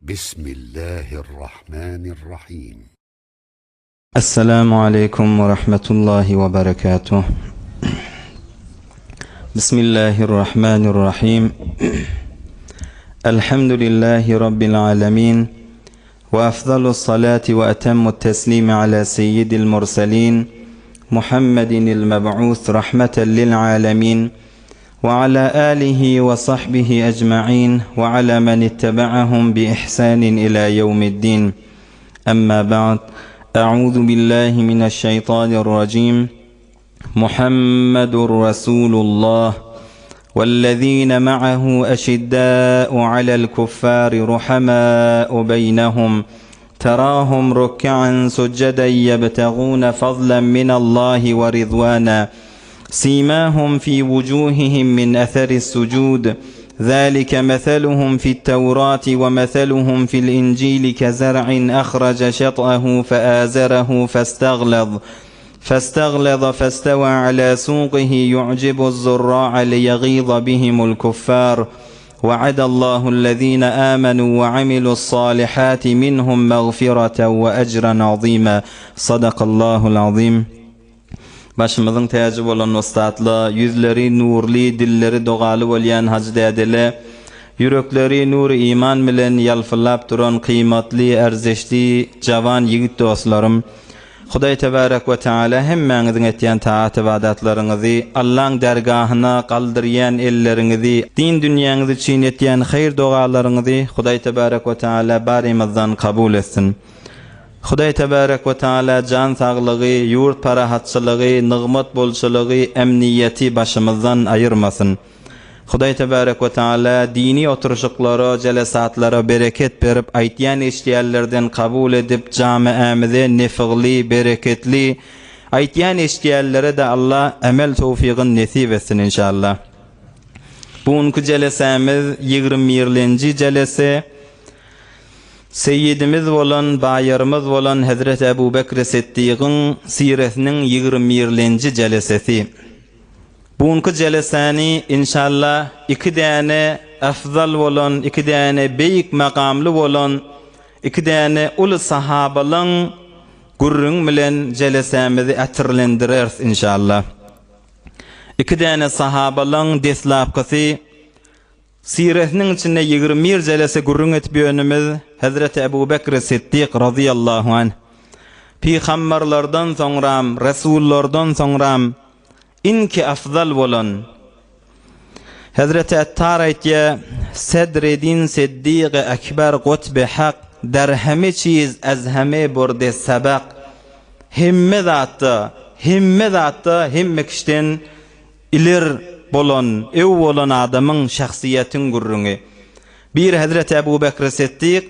بسم الله الرحمن الرحيم. السلام عليكم ورحمة الله وبركاته. بسم الله الرحمن الرحيم. الحمد لله رب العالمين، وأفضل الصلاة وأتم التسليم على سيد المرسلين محمد المبعوث رحمة للعالمين، وعلى آله وصحبه أجمعين، وعلى من اتبعهم بإحسان إلى يوم الدين. أما بعد، أعوذ بالله من الشيطان الرجيم. محمد رسول الله والذين معه أشداء على الكفار رحماء بينهم، تراهم ركعا سجدا يبتغون فضلا من الله ورضوانا، سيماهم في وجوههم من أثر السجود، ذلك مثلهم في التوراة ومثلهم في الإنجيل كزرع أخرج شطأه فآزره فاستغلظ فاستوى على سوقه يعجب الزراع ليغيظ بهم الكفار. وعد الله الذين آمنوا وعملوا الصالحات منهم مغفرة وأجرا عظيما. صدق الله العظيم. Başımızın tecrübe olan ustadlı, yüzleri nurli, dilleri doğalı olayan hacı dedeli, yürekleri nur iman bilen yalfıllap duran kıymetli, erzeşli, cavan yiğit dostlarım, Huday Tebarek ve Teala hemmenizin etyen taat ibadatlarınızı, Allah'ın dergahına kaldırıyan ellerinizi, din dünyanızı için etyen hayır doğalarınızı Huday Tebarek ve Teala barimizden kabul etsin. Huday Tebarek ve Teala can sağlığı, yurt parahatçılığı, nığmet bolçuluğu, emniyeti başımızdan ayırmasın. Huday Tebarek ve Teala dini oturuşuklara, celesatlara bereket verip, aytyan iştiyallerden kabul edip, camiamide nefigli, bereketli, aytyan iştiyallere de Allah emel tevfiqin nesip etsin inşallah. Bugünkü celesemiz 20. celese, Seyyidimiz olan, bayarımız olan Hazreti Ebu Bekr Siddiq'ın siresinin 20. celesesi. Bugünkü celesani inşallah iki tane afzal olan, iki tane büyük makamlı olan, iki tane ulu sahabalan gurrun bilen celesemizi atirlendiririz inşallah. İki tane sahabalan deslapkısı siresinin içinde 20 celese gurrun etip önümüz Hazreti Ebu Bekr Siddiq radıyallahu anh. Peygamberlerden sonra, Resullerden sonra inki afzal olan Hazreti Attar aytya Sedreddin Siddiq Ekber Kutbe Hak der heme çiz az heme burde sabak himmet attı himmek işten ilir bolan ev olan adamın şahsiyetin gurrunu. Bir Hazreti Ebu Bekr Siddiq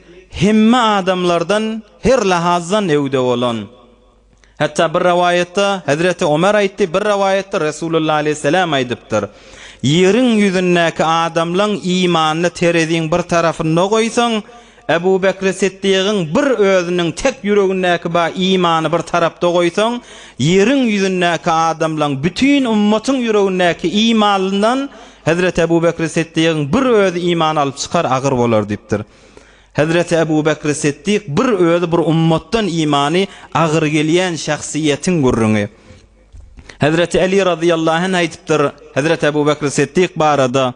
himme adamlardan her lahazdan evde olan. Hatta bir rivayette Hazreti Ömer aytti, bir rivayette Resulullah aleyhisselam aydıptır. Yerin yüzündeki adamların imanını terezin bir tarafına koysan, Ebu Bekr Siddiq'in bir özünün tek yüreğindeki imanı bir tarafta koysan, yerin yüzündeki adamların bütün ümmetin yüreğindeki imanından Hazreti Ebu Bekr Siddiq'in bir öz iman alıp çıkar ağır olur deyiptir. Hazreti Ebu Bekr Siddiq bir özü bir ummattan imani ağır geliyen şahsiyetin gurrunu. Hazreti Ali radıyallahu anh aytıptır Hazreti Ebu Bekr Siddiq barada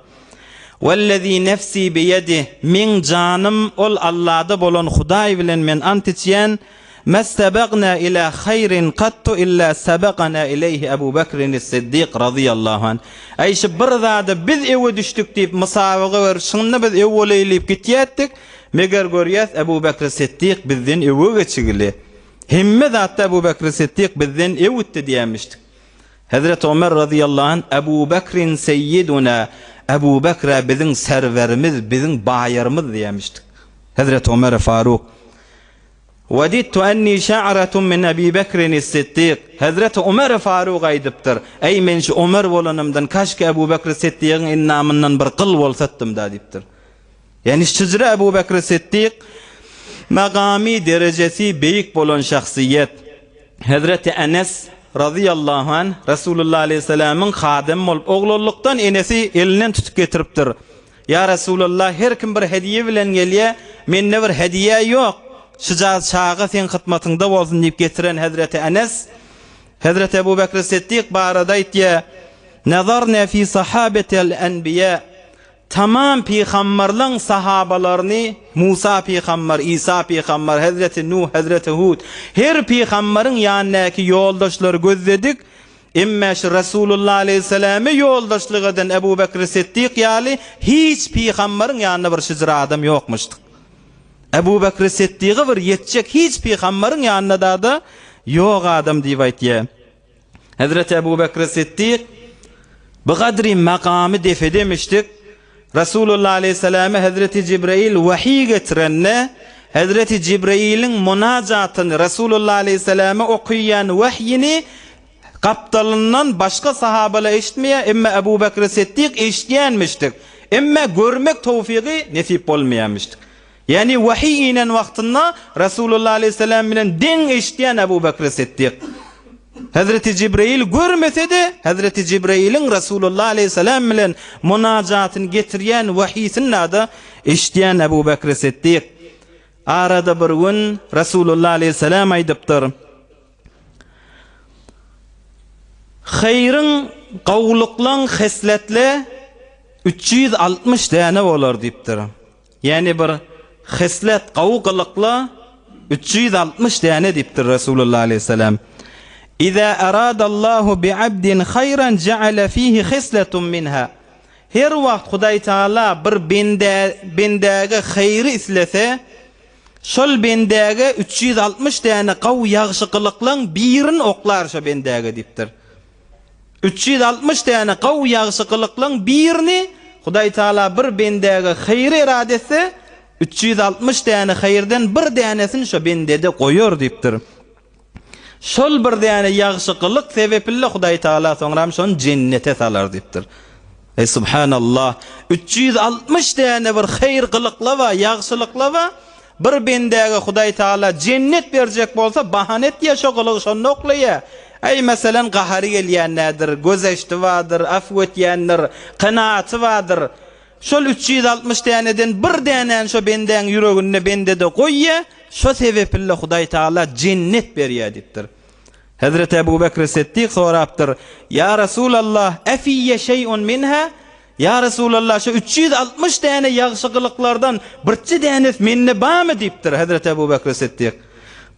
"Vellezî nefsî biyedih min canım ol Allah'da bolan Huday bilen men antiçyen mestebegna ila hayrin qattu illa sebegana ileyhi Ebu Bekr Siddiq radıyallahu anh." Ayşe bir zada biz eve düştük deyip musabaga ver, şunna biz ev oleyleyip gitiyettik. Meger görýäs Ebu Bekr Siddiq bizden ewe geçigili. Himme zatda Ebu Bekr Siddiq bizden ewitdi diýmişdik. Hazreti Ömer radıyallahu anh Ebu Bekrin seyyiduna, Ebu Bekr bizim serverimiz, bizim bayarımız diýmişdik. Hazreti Ömer Faruk "Vadittu anni şa'ratun min Ebu Bekr Siddiq." Hazreti Ömer Faruk aydypdyr. "Ey men şu Ömer bolanymdan kaşke Ebu Bekr Siddiq'in innamından bir qıl bolsatdım" da diýipdir. Yani şüzre Ebu Bekr Siddiq makami derecesi büyük bolan şahsiyet. Hazreti Enes radıyallahu anh Resulullah aleyhisselamın hadim olup oğlulluktan enesi elinden tutup getiriptir. Ya Resulullah her kim bir hediye bilen gelye menne bir hediye yok. Şuca çağa sen hıtmatında bolsun deyip getiren Hazreti Enes, Hazreti Ebu Bekr Siddiq barada aytdy: "Nazarna fi sahabetil enbiya." Tamam peygamberlerin sahabalarını, Musa peygamber, İsa peygamber, Hazreti Nuh, Hazreti Hud, her peygamberin yanındaki yoldaşları gözledik. Emma şu Resulullah aleyhisselam'ı yoldaşlık eden Ebu Bekr Siddiq yali hiç peygamberin yanında bir şizra adam yokmuştu. Ebu Bekr Siddiq'i bir yetecek hiç peygamberin yanında da yok adam diye aytdy. Hazreti Ebu Bekr Siddiq bu kadri makamı defedemiştik. Resulullah aleyhisselam'a Hazreti Cibrail vahiy getirenne, Hazreti Cibrail'in münacatını Resulullah aleyhisselam'a okuyan vahyini kaptalından başka sahabeler eşitmeye, emma Ebu Bekr Siddiq eşityenmiştik. Emma görmek tevfiki nesip olmayamıştık. Yani vahiy inen vaktında Resulullah aleyhisselam bilen den eşityen Ebu Bekr Siddiq. Hazreti Cibrail görmese de Hazreti Cibrail'in Resulullah aleyhisselam bilen münacatını getiriyen vahiysinin adı eşityen Ebu Bekr Siddiq. Arada bir gün Resulullah aleyhisselam aydıptır: "Hayrın qawluklan xesletle 360 tane olur" diptir. Yani bir xeslet qawqılıkla 360 tane diptir Resulullah aleyhisselam. "İza aradallahu bi'abdin hayran ja'ala fihi xisletun minha." Her vaqt Hudaý Taala bir bendäge hayry islese, şol bendäge 360 tane qaw ýagşykylyklaryň birini oklar şo bendäge dipdir. 360 tane qaw ýagşykylyklaryň birini Hudaý Taala bir bendäge hayry iradetse, 360 tane hayrdan bir tanesini şo bendede goýar dipdir. Şol bir tane ýagşyklyk sebepille Hudaý Taala soňram şonu cennete salar dipdir. Subhanallah, 360 tane bir hayır kılıkla va ýagşylykla va bir bendäge Hudaý Taala cennet berjek bolsa bahanet ýaşagylygy şonu oklaýa. Ey meselen gahary gelýänler, gözeşdi wadyr, afw etýänler, qanaaty wadyr. Şol 360 taneden bir tane şo benden yüregine bendede goýya, şo sebepille Hudaý Taala cennet berýär dipdir. Hazreti Ebu Bekr Siddiq sorapdyr: "Ya Resulallah, afiyye şey'un minha?" Ya Resulallah, şu 360 tane ýagşykylyklardan birçi tanesi menne bamy dipdir Hazreti Ebu Bekr Siddiq.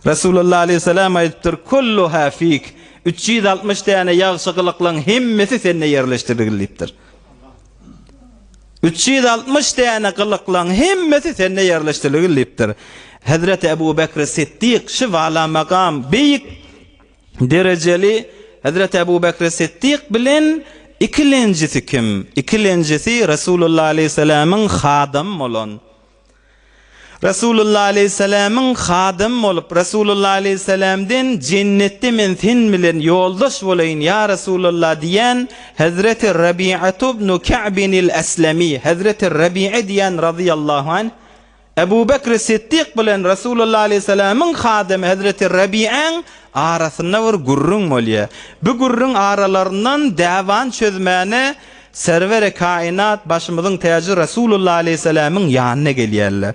Resulullah aleyhisselam aytdyr: "Kulluha fik." 360 tane ýagşykylyklaryň hemmesi sende ýerleşdirilipdir. 360 tane kılıklaryň hemmesi sende ýerleşdirilipdir. Hazreti Ebu Bekr Siddiq şu vala makam beýik dereceli Hazreti Ebu Bekr Siddiq bilen ikilenjisi kim? İkilenjisi Resulullah aleyhisselam'ın hadım olan. Resulullah aleyhisselam'ın hadım olup Resulullah aleyhisselam'den cennette men sen bilen yoldaş bolayın ya Resulullah diyen Hazreti Rabi'atu ibn Ka'b'il Aslami, Hazreti Rabi'a diyen radıyallahu anh, Ebu Bekr Siddiq bilen Resulullah aleyhisselam'ın hadimi Hazreti Rabi'an arasında bir gurrun bolýar. Bu gurrun aralarından davan çözmäne server-i kainat başymyzyň täji Resulullah aleyhisselam'ın ýanyna gelýärler.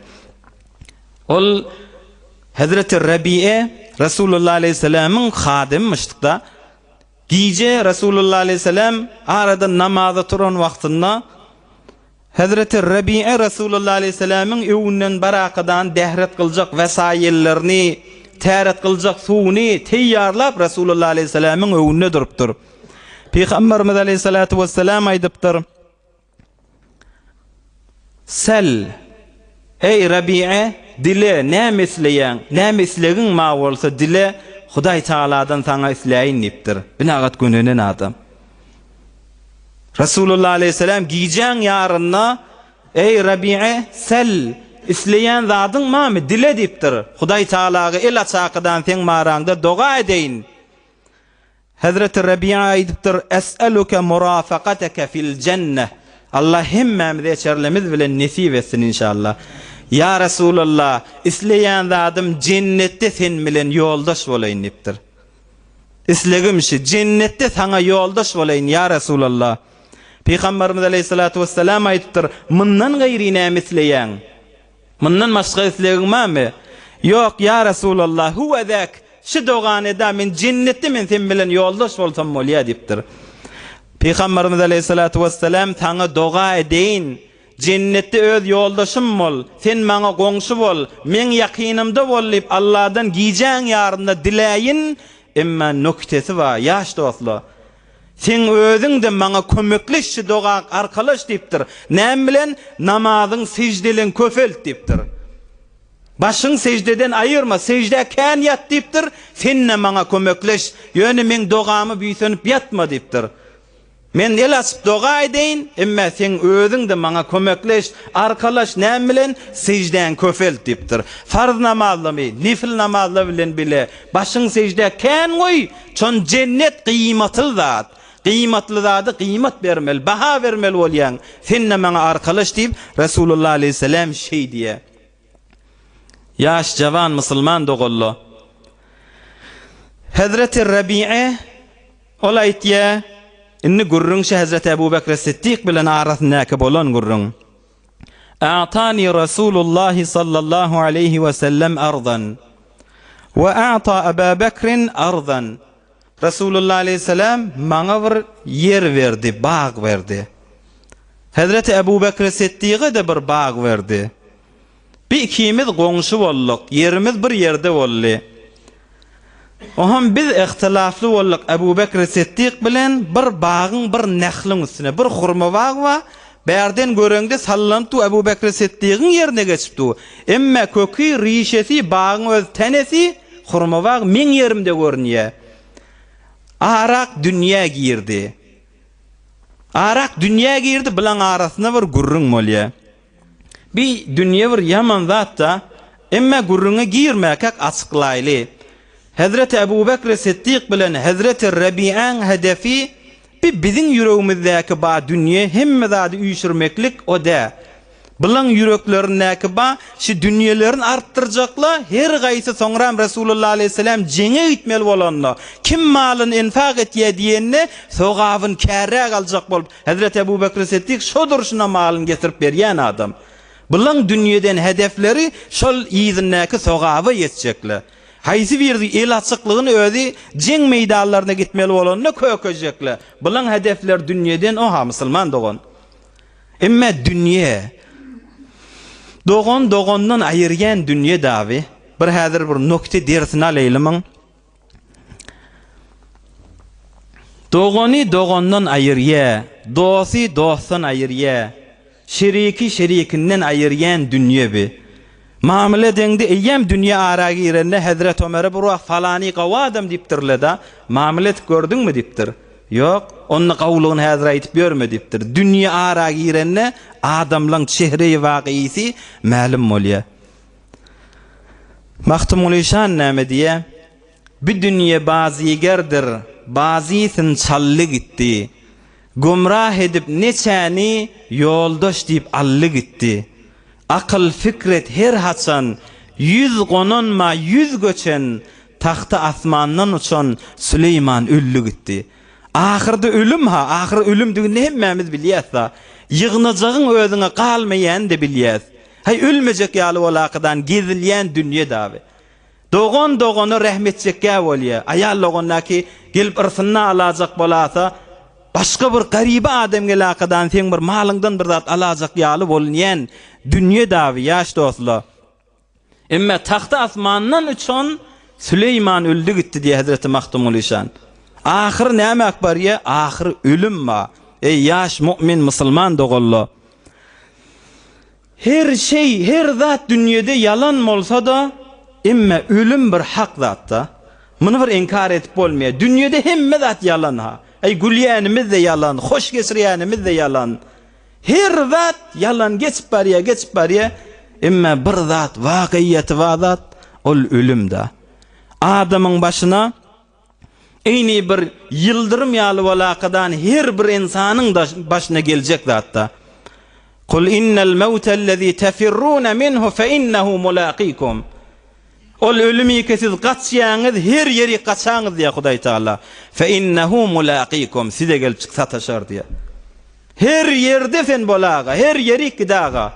Ol Hazreti Rabi'a Resulullah aleyhisselam'ın hadimmişdi. Gece Resulullah aleyhisselam arada namaza turan wagtynda Hazreti Rabi'a Resulullah aleyhisselam'ın öwünden barakadan dehret kılacak vesayellerini, täret kılacak suwuny teýýarlap Resulullah aleyhisselam'ın öwünde durupdyr. Peygamberimiz aleyhissalatu vesselam aýdypdyr: "Sel, ey Rabi'a, dile näme isleýän, näme islegiň ma bolsa dile, Hudaý Taaladan saňa isleýin" diýipdir. Binagat gününen adam. Resulullah aleyhisselam giyeceğin yarınna, ey Rabi'a, sel, isleyen zadın mami dile diptir. Hudaý Taalaga el açaqydan sen maranda doga edeyin. Hazreti Rabi'a aýdypdyr: "Es'aluka murafaqataka fil cenneh." Allah hemmemize çerlemiz bilen nesip etsin inşallah. Ya Resulullah, isleyen zadım cennette sen bilen yoldaş bolayın dipdir. Islegimşi cennette sana yoldaş bolayın ya Resulullah. Peygamberimiz aleyhissalatu vesselam aýdypdyr: "Mundan gaýry näme isleýän? Mundan başga islegin mami? Yok ya Resulullah, huve zak. Şu doganeda men cennetde men sen bilen yoldaş bolsam bolýa dipdir. Peygamberimiz aleyhissalatu vesselam taňa doga edeyin. Cennetde öz yoldaşym bol, sen maňa goňşy bol, men ýakynymda bolýp Allahdan giýjäň ýarynda diläyin. Emma noktesi var, yaş dostlar. Sen özüň de maňa kömekleşi doga arkalaş dipdir. Näme bilen namazyň secdelen köfelt dipdir. Başyň secdeden ayırma, secde kän ýat dipdir. Sen maňa kömekleş, ýöne men dogamy büýsönüp ýatma dipdir. Men el açyp doga edeyin, emma sen özüň de maňa kömekleş, arkalaş näme bilen secden köfelt dipdir. Farz namazly, nifil namazly bilen bile başyň secde kän goý, çon cennet kıymatly zat. Kıymatly zaty kıymat bermel, baha bermel bolýan. Sen maňa arkalaş diýip Resulullah aleyhisselam şey diýe. Yaş jawan musulman dogollo. Hazreti Rabi'e ol aýtýa, inni gurrun Hazreti Ebu Bekr Siddiq bilen arasyndaky bolan gurrun. A'tani Rasulullah sallallahu aleyhi ve sellem ardan ve a'ta Ebu Bekrin ardan. Resulullah aleyhisselam maňa bir yer verdi, bağ verdi. Hazreti Ebu Bekr Siddiq'e de bir bağ verdi. Bir ikimiz goňşy boldyk, yerimiz bir yerde boldy. Oham biz ihtilafly boldyk Ebu Bekr Siddiq bilen bir bagyň bir nähliň üstüne bir hurma bagy wa berden göreňde sallanty Ebu Bekr Siddiq'in ýerine geçipdi. Emma kökü rişesi bagyň öz tenesi hurma bag men yerimde görnýär. Arak dünýä girdi. Arak dünýä girdi bilen arasynda bir gurrun bolýar. Bir dünýä bir yaman zatda, emma gurruna girmäkek açyklaýly. Hazreti Ebu Bekr Siddiq bilen Hazreti Rabi'an hedefi biziň ýüregimizdäki ba dünýä hemme zady üýşürmeklik o da. Bilen yüreklerindäki ba şu dünýelerini artdyrjaklar, her gaýsy soňram Resulullah aleyhisselam jeňe gitmeli bolanlar. Kim malyn infaq etýär diýenne sogabyny kärräk aljak bolup Hazreti Ebu Bekr Siddiq şo duruşuna malyn getirip berýän adam. Bilen dünýeden hedefleri şol ýyzyndäki sogaby ýetjekler. Haýsy birdi el açyklygyny özi jeň meýdanlaryna gitmeli bolanlar kökejekler. Bilen hedefler dünýeden o ha musulman dogan. Emma dünýä Dogon ayırgen dünýe davi. Bir häzir bir nokta dersini alaylymy. Dogondan ayırýa, dosi dostdan ayırýa, şeriki şerikinden ayırgen dünýe bi. Mamile deňde eýem dünýe ara girende Hazret Ömer'e bir wagt falany gawadam dipdirle da, mamilet gördüňmi dipdir. Yok, onu qawlugyny häzir aýtyp berme dipdir. Dünýe ara girende adamlaň çehre-i wagysi ma'lum bolýar. Mahtumul İşan näme diýe? Bu dünýe bazigerdir, bazisin çally gitdi. Gumrah edip neçäni yoldaş diýip ally gitdi. Akıl fikret her haçan 100 gononma 100 göçen tahta asmandan uçan Süleyman öllü gitdi. Ahirde ölüm ha, ahir ölüm diýeni hemmemiz bilýäs. Ýygnajagyň özüňe galmaýan de bilýäs. Hay ölmejek ýaly bolaqdan gezilýän dünýe dawy. Dogony rahmetjekkä bolýar. Aýallagyndaky gelip irsyna alajak bolasa, başga bir garibe adam gelaqadan sen bir malyňdan bir zat alajak ýaly bolýan dünýe dawy ýaş dostlar. Emma tahta asmandan uçan Süleyman öldü gitti diye Hazreti Mahtumul İşan. Ahir näme akbarya? Ahir ölüm ma. Ey yaş mümin musulman dogollo. Her şey, her zat dünýede yalan bolsa da, emma ölüm bir hak zatda. Muny bir inkar etip bolmaýar. Dünýede hemme zat yalan ha. Ey gülýänimiz de yalan, hoş geçirýänimiz de yalan. Her zat yalan geçip barýar. Emma bir zat wakyýaty zat, ol ölüm da. Adamın başına eyni bir yıldırım ýaly bolaqadan her bir insanyň başına geljek zatda. Kul innal mawtallezî tefirrûne minhu fe innehu mulâqikum. Ol ölümi ki siz gaçýaňyz, her ýeri gaçaňyz diýär Hudaý Taala. Fe innehu mulâqikum. Size gelip çyksa taşar diýär. Her ýerde sen bolaga, her ýeri kidaga.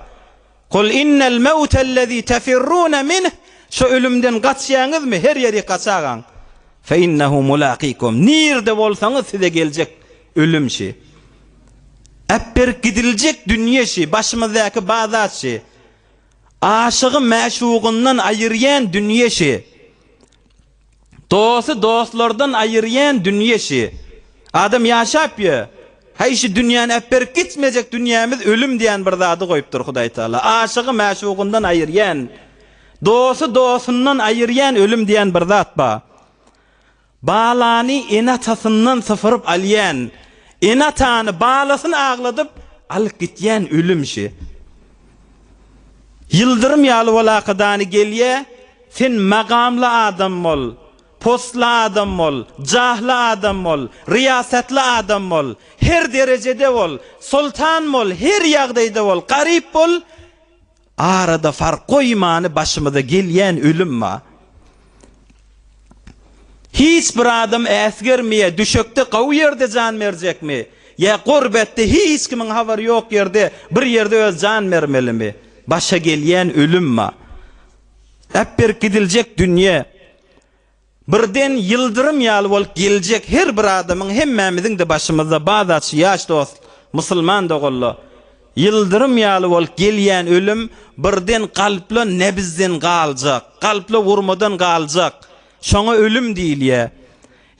Kul innel mevtellezî tefirrûne minh. Şu ölümden kaçýaňyz mı? Her yeri kaçagan. Fe innehu mulaqîkum. Nirde bolsaňyz size geljek ölüm şi. Äpper gidiljek dünýe şi, başymyzdaky bazat şi. Aşıgy mäşugundan ayırýan dünýe şi. Dostu dostlardan ayırýan dünýe şi. Adam ýaşap ýa. Haýşy dünýäni äpper gitmejek dünýämiz ölüm diýen bir zady goýupdyr Hudaý Taala. Aşygy mäşugundan ayırýan, dostu dostundan ayırýan ölüm diýen bir zat ba. Balany enatasyndan syfyryp alýan, enatany balasyny agladyp alyp gitýän ölüm şi. Yıldırım ýaly bolakydany gelýe, sen magamly adam bol, postla adam bol, jahly adam bol, riyasatly adam bol, her derejede bol, sultan bol, her ýagdaýda bol, garyp bol. Arada fark goýmany başymyza gelýän ölüm ma. Hiç bir adam äsgermeýe, düşekde gawy ýerde jan berjekmi? Ya gurbetde hiç kimin habary ýok ýerde bir ýerde öz jan bermelimi? Başa gelýän ölüm ma. Äpper gidiljek dünýe. Birden yıldırım ýaly bolup geljek her bir adamyň hemmemiziň de başymyzda bazat ýaş dost, musulman dogully. Yıldırım ýaly bolup gelýän ölüm birden kalpla nebizden galjak, kalpla vurmadan galjak. Şoňa ölüm diýilýär.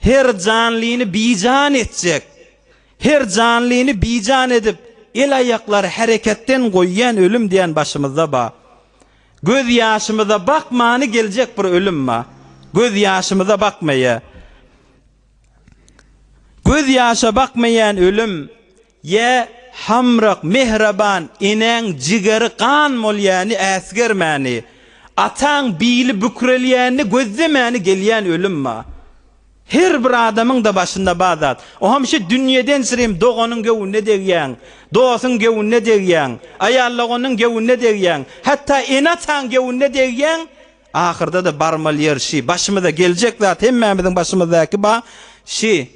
Her janlyny bijan etjek. Her janlyny bijan edip el aýaklary hereketden goýýan ölüm diýen başymyzda ba. Göz ýaşymyza bakmany geljek bir ölüm ma. Göz ýaşymyza bakmaýa. Göz ýaşa bakmaýan ölüm ýa hamrak mehraban inen jigeri kan molýany äsgermäni. Ataň biýli bükrelýäni gözlemäni gelýän ölüm ma. Her bir adamyň da başynda bazat. O hamşy dünýeden sirem doganyň gewünde degýän, dosyň gewünde degýän, aýallagynyň gewünde degýän, hatda enataň gewünde degýän. Ahyrda da barmalýar şi, başymyza geljek zat hemmemiziň başymyzdaky ba şi.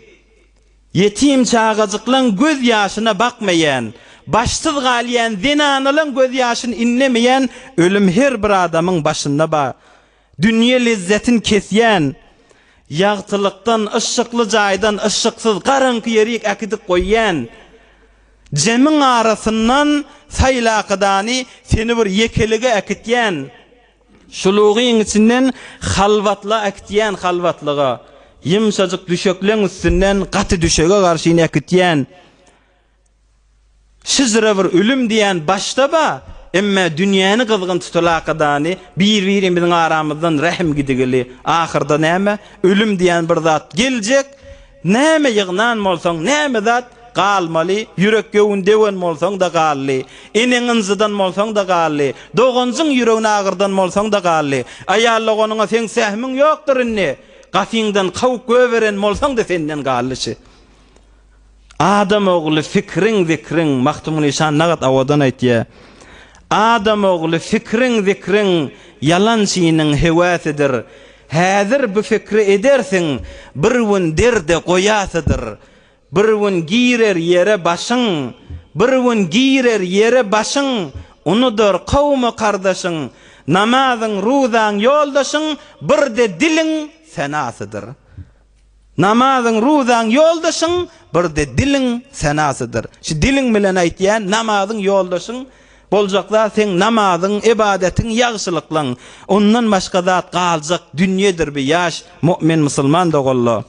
Yetim çağajyklaryň göz ýaşyna bakmaýan, başsyz galýan zinanylaryň göz ýaşyny inlemeýän ölüm her bir adamyň başynda ba. Dünýe lezzetin kesýän, ýagtylykdan, ışykly jaýdan ışyksyz garynky ýerik äkidip goýýan, jemiň arasyndan saýlaqydany seni bir yekelige äkitýän, şulugyň içinden halwatla äkitýän halwatlyga, ýymşajyk düşekleň üstünden gaty düşege garşy äkitýän. Şizre bir ölüm diýen başda ba, emma dünýäni gyzgyn tutulakydany bir-birimiziň aramyzdan rahim gidigili. Ahyrda näme? Ölüm diýen bir zat geljek. Näme ýygnan bolsaň, näme zat galmaly, ýürek gewünde dewen bolsaň da gally. Eneňizden bolsaň da gally. Doganjyň ýüregine agyrdan bolsaň da gally. Aýallygonyňa sen sähmiň ýokdur inne. Gafiňden kawup göberen bolsaň da senden gallyçy. Adam ogly fikriň zikriň Mahtumul Işan nagat awadan aýtýar. Adam ogly fikriň zikriň yalan şiýiniň hewasydyr. Häzir bu fikri edersiň, bir gün derde goýasydyr. Bir gün girer ýere başyň, bir gün girer ýere başyň, unudur kawmy kardaşyň, namazyň, ruzaň ýoldaşyň, bir de diliň senasydyr. Namazyň, ruzaň ýoldaşyň, bir de diliň senasydyr. Şu diliň bilen aýtýan namazyň ýoldaşyň boljakda sen namazyň, ibadetiň, ýagşylyklaň, ondan başga zat galjak dünýedir bir ýaş mu'min musulman dogully.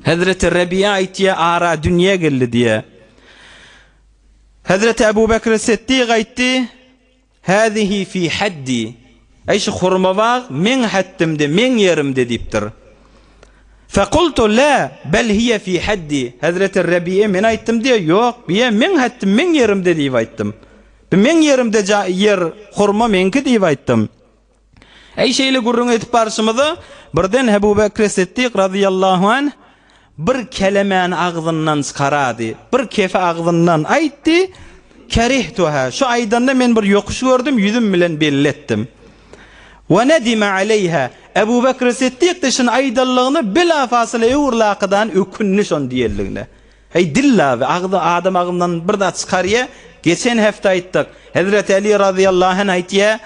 Hazreti Rabi'a aýtýar, ara dünýe geldi diye. Hazreti Ebu Bekr Siddiq aýtdy, "Hadihi fi haddi." Aýşy hurma bag men haddimde, men yerimde diýipdir. Faqultu la, bel hiye fi haddi. Hazreti Rabi'a men aýtdym diye, "Ýok, biye men haddim, men yerimde" diýip aýtdym. Men yerimde yer hurma menki diýip aýtdym. Aýşeýle gurrun etip barşymyzy birden Ebu Bekr Siddiq radiyallahu anh bir kelemäni agzyndan çykarady. Bir kefe agzyndan aýtdy, "Kerihtuha." Şu aýdanda men bir ýokuş gördüm, ýüzüm bilen belletdim. Wa nadima alayha. Ebu Bekr Siddiq de şun aýdallygyny bila fasyla ýurlakydan ökünni şon diýerligine. Hey dilla we adam agzyndan bir da çykarýa, geçen hafta aýtdyk. Hazrat Ali radıyallahu anh aýtdy,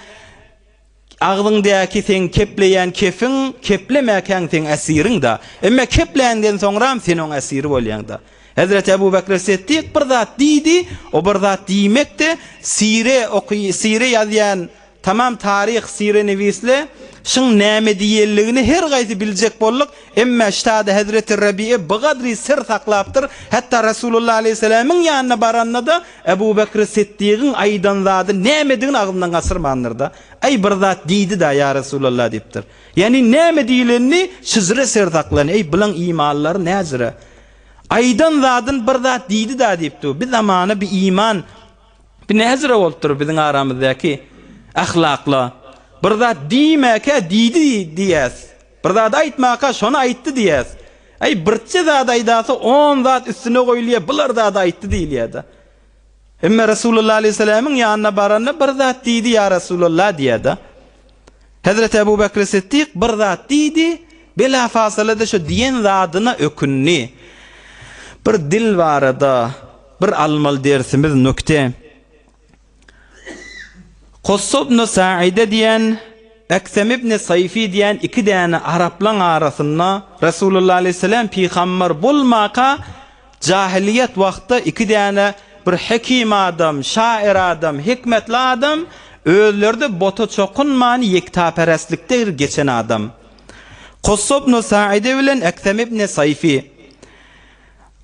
ağzındaky sen kepleyen kefin, keplemäken sen esiriň da. Emma keplenden soňra sen oň esiri bolýan da. Hazrat Ebu Bekir Siddiq bir zat diýdi, o bir zat diýmekde sire ýazýan tamam tarih sire nevisle şun näme diýelligini her gaýsy biljek boldyk. Emma ştada Hazreti Rabi'e bu gadry sir saklapdyr. Hatta Rasulullah aleyhisselam'ın ýanyna baranda da Ebu Bekir Siddiq'in aýdan zady näme digini agymdan gasyrmandyr da. Ay bir zat diýdi da ya Rasulullah diýipdir. Yani näme diýilenini şizre sir saklan. Ey bilen imanlar näzire? Aýdan zadyn bir zat diýdi da diýipdi. Bir zamana bir iman bir näzire bolupdyr biziň aramyzdaky ahlakla. Bir zat diýmäke diýdi diýäs. Bir zat aýtmaka şonu aýtdy diýäs. Ay birçe zat aýdasy 10 zat üstüne goýulýar, bular zat aýtdy diýilýär. Emma Rasulullah aleyhisselam'ın ýanyna baranda bir zat diýdi ya Rasulullah diýdi. Hazrat Ebu Bekir Siddiq bir zat diýdi, bela fasalada şu diýen zadyna ökünni. Bir dil barada bir almal dersimiz nükte. Qussub ibn Sa'ide diýen, Aksam ibn Sayfi diýen iki däne Araplan arasynda Rasulullah aleyhisselam peýgamber bolmaka jahiliyet wagtda iki däne bir hekim adam, şair adam, hikmetli adam özlerde bota çokunmany yektaperestlikde geçen adam. Qussub ibn Sa'ide bilen Aksam ibn Sayfi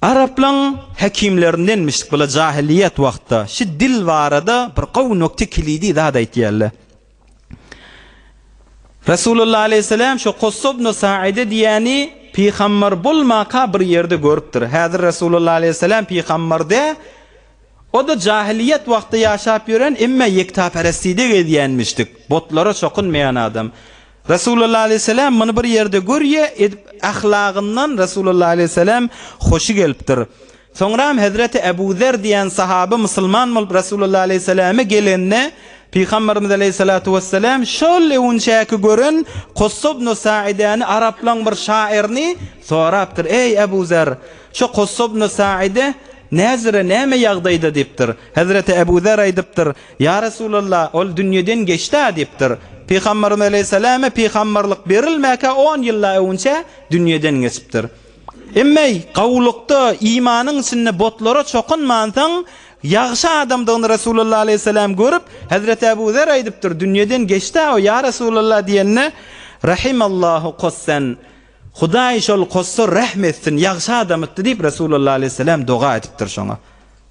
Araplan hekimlerindenmiş bula jahiliyet wagtda. Şu dil barada bir gowy nokta kilidi zat aýtýarlar. Rasulullah aleyhisselam şu Qussub ibn Sa'ide diýeni peýgamber bolmaka bir ýerde görüpdir. Häzir Rasulullah aleyhisselam peýgamberde o da jahiliyet wagtda ýaşap ýören emma yektaperestide diýenmişdik. Botlara çokunmayan adam. Rasulullah aleyhisselam muny bir ýerde görýe, ahlagyndan Rasulullah aleyhisselam hoşy gelipdir. Soňra Hazreti Ebu Zer diýen sahabe musulman bolup Rasulullah aleyhisselame gelenne Peygamberimiz aleyhissalatu vesselam şol ewünçäki gören Qussub ibn Sa'ide'ni Araplan bir şairni sorapdyr. Ey Ebu Zer, şu Qussub ibn Sa'ide näzire näme ýagdaýda diýipdir. Hazreti Ebu Zer aýdypdyr, ya Rasulullah ol dünýeden geçdi diýipdir. Peygamberimiz aleyhisselame peýgamberlik berilmäke 10 ýylla öňçe dünýeden geçipdir. Emme gawlukda imanyň içinde botlara çokunmansaň ýagşy adamdygyny Rasulullah aleyhisselam görüp Hazreti Ebu Zer aýdypdyr, dünýeden geçdi o ya Rasulullah diýenne rahimallahu Qussan. Hudaý şol Qussy rahmetsin, ýagşy adamdy diýip Rasulullah aleyhisselam doga edipdir şoňa.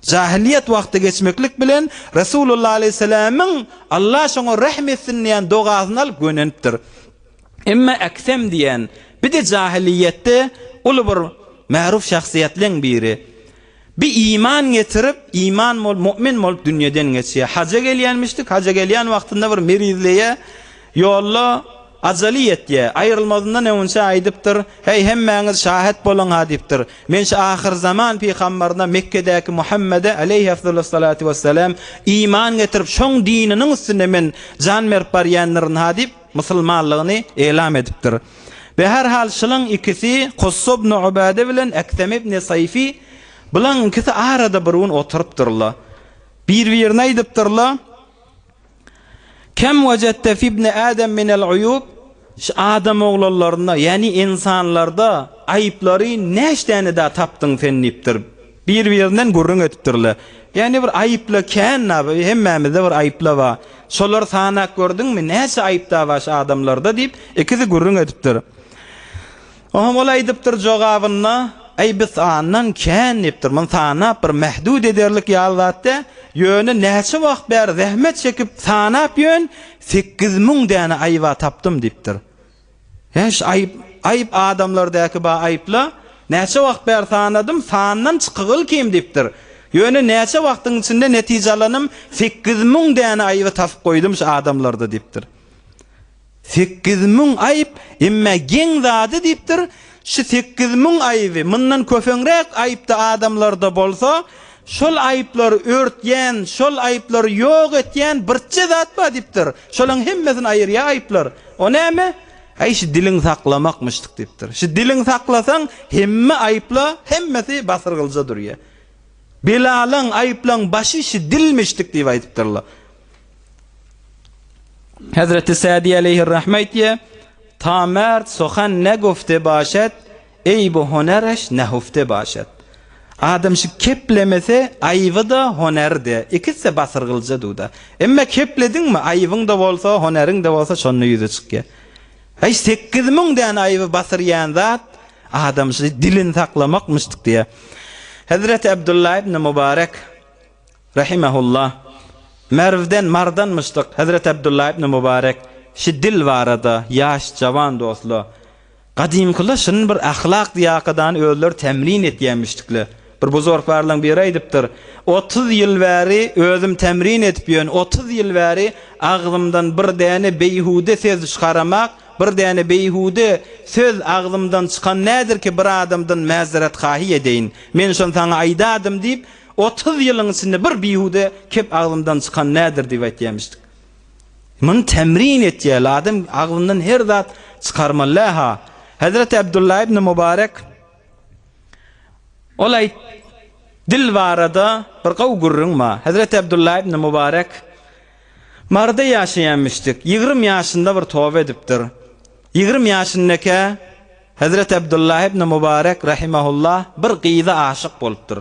Jahiliyet wagty geçmeklik bilen Rasulullah aleyhisselam'ın Allah şoňa rahmetsin diýen dogasyny alyp gönenipdir. Emma Aksam diýen bir de jahiliyetde ulu bir ma'ruf şahsiýetleň biri. Bir iman getirip, iman bol, mu'min bolup dünýeden geçýär. Haja gelýänmişdik, haja gelýän wagtynda bir merizliye ýolla ajali ýetdi. Aýrylmazyndan öňçe aýdypdyr, hey hemmäňiz şahit bolan ha diýipdir. Men şu ahir zaman peýgamberine Mekkedäki Muhammede aleyhi afdalus salatu vesselam iman getirip şoň dininiň üstünde men jan berip barýanlaryny ha diýip musulmanlygyny elam edipdir. Ve her hal şılın ikisi Qussub ibn Ubade bilen Aksam ibn Sayfi bilen ikisi arada birun oturup-dyrlar. Bir-birine aýdypdyrlar. Kem wajadta fi ibn Adam min al-uyub? Adam oğullarına yani insanlarda ayıpları näçdäni da tapdyň sen diýipdir. Bir-birinden gurrun etipdirler. Yani bir ayıpla kän nabi hemmämizde bir ayıpla var. Şolar sanak gördüňmi? Näçe ayıpda var şu adamlarda diýip ikisi gurrun etipdir. Oňa ol aýdypdyr jogabyna, ay biz andan kän diýipdir. Men sana bir mehdud ederlik ýalwatda ýöne näçe wagt ber zähmet çekip sanap ýön 8000 däne aýwa tapdym diýipdir. Hiç ayıp adamlardaky ba ayıpla näçe wagt ber sanadym, sandan çykygyl kim diýipdir. Ýöne näçe wagtyň içinde netijalanym 8000 däne aýwa tapyp goýdum şu adamlarda diýipdir. 8000 ayıp emma geň zady diýipdir. Şu 8000 aýyby mundan köpeňrek aýypda adamlarda bolsa, şol aýyplar örtýän, şol aýyplar ýok etýän birçe zat bar diýipdir. Şolaň hemmesini aýyrýar aýyplar. O näme? Ay şu diliň saklamakmyşdyk diýipdir. Şu diliň saklasaň hemme aýypla hemmesi basyrgylja durýar. Belalan ayıplan başı şi dilmiştik diye aytıptırlar. Hazreti Sadi aleyhirrahmet diye tamert sohan ne gofte başet ey bu honereş ne hufte başet. Adam şu keplemese ayıvı da honerde. İkisi basırgılca duda. Emme kepledin mi ayıvın da olsa honerin de olsa şonnu yüzü çıkıyor. 8.000 den ayıvı basıryan zat adam şu dilini saklamakmıştık diye. Hazreti Abdullah ibn Mübarek rahimahullah Merv'den mardanmıştık. Hazreti Abdullah ibn Mübarek şu dil varada yaş cavan dostlu. Qadim kıla şunun bir ahlak diyakadan öldür temrin etyenmiştikli. Bir buzorglarla biri aydıptır. 30 yıl veri özüm temrin etip yön. 30 yıl veri ağzımdan bir dene beyhude söz çıkaramak, bir dene beyhude söz ağzımdan çıkan nedir ki bir adamdan mazeret kahi edeyin. Men şon sana aydadım deyip 30 yılın içinde bir beyhude kep ağzımdan çıkan nedir deyip aytyamıştık. Bunu temrin etiyel adam ağzından her zat çıkarmallaha. Hazreti Abdullah ibn Mübarek olay dil varada bir qaw gurrunma. Hazreti Abdullah ibn Mübarek marda yaşayanmıştık. 20 yaşında bir tövbe ediptir. 20 yaşındaki Hazreti Abdullah ibn Mübarek rahimahullah bir qiyda aşık bolupdur.